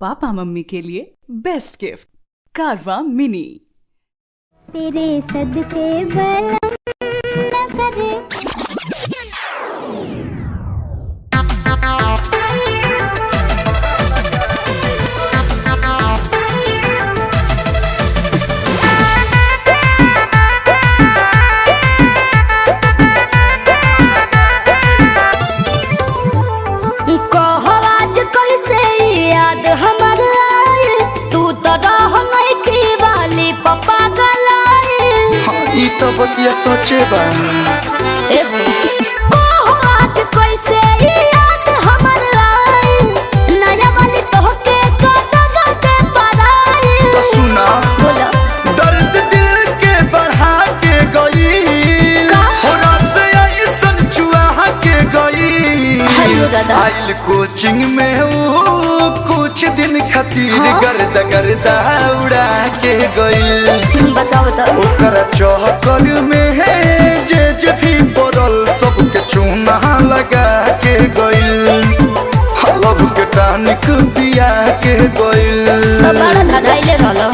Papa mummy के लिए best gift कारवा मिनी। तेरे सदके बलम न करे। तो बतिया सोचे बानी कैसे याद हमर आई नया वाली तोहके गाते पराई। तो सुना बोला दर्द दिल के बढ़ा के गई होरा से ऐसन चुहा के गई। आइल कोचिंग में वो कुछ दिन खातिर गर्दा उड़ा के गई। बताओ ओकरा चौकर में है जे भी पड़ल सबके चूना लगा के गइल। हलब के टानिक पिया के गइल। बड़ा धधाइले रहलो।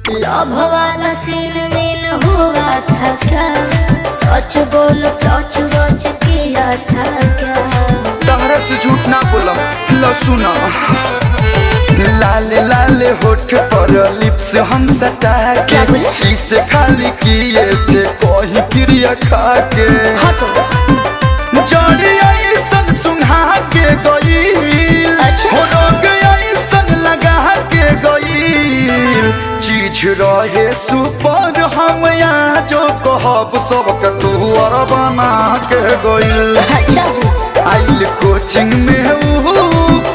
लव वाला सीन में हुआ था क्या? सच बोलो टच किया था क्या? तहरा से झूठ ना बोलम। लो सुना लाले लाले होठ पर लिप्स हम सटा के किसे खाली किए थे कोई क्रिया खा के जड़ी ऐसन सुना के गई। हो गया ऐसन लगा के गई। चीज रहे सुपर हम यहाँ जो कहब सबके तू और बना के गइल। आइल कोचिंग में वो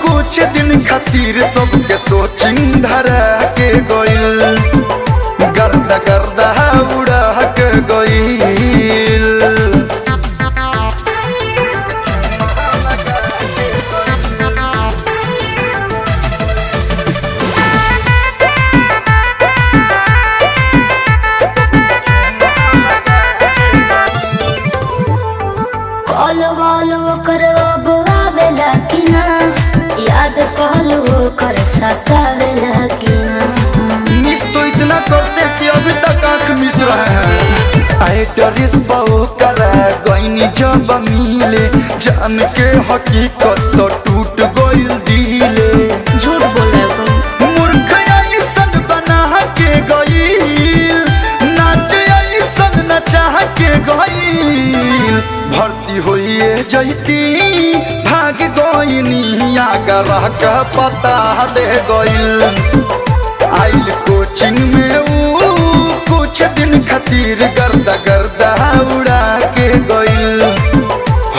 कुछ दिन खातिर सबके सोचिंग धरा के गइल। गर्दा उड़ा के गइल। याद कहलो कर सतावेला कि ना। मिस तो इतना करते कि अभी तक आँख मिस रहे हैं। आए डरिस बहु करा गईनी जब मिले जान के हकीकत तो टूट गइल दिले। झूठ बोल रहे हो तुम। मूर्ख ऐसन बना के गइल नाच ऐसन नचा के गइल। भर्ती होइए जैती भाग गइनी आगरा का पता दे गइल। आइल कोचिंग में वो कुछ दिन खातिर गर्दा उड़ा के गइल।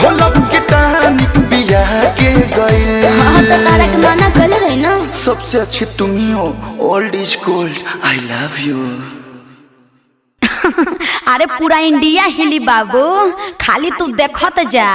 होलब के टानिक बिया के गइल। हाँ तो तारा के माना कर रही ना। सबसे अच्छी तुम ही हो old is gold. I love you. अरे पूरा इंडिया हिली बाबू, खाली तू देखत जा।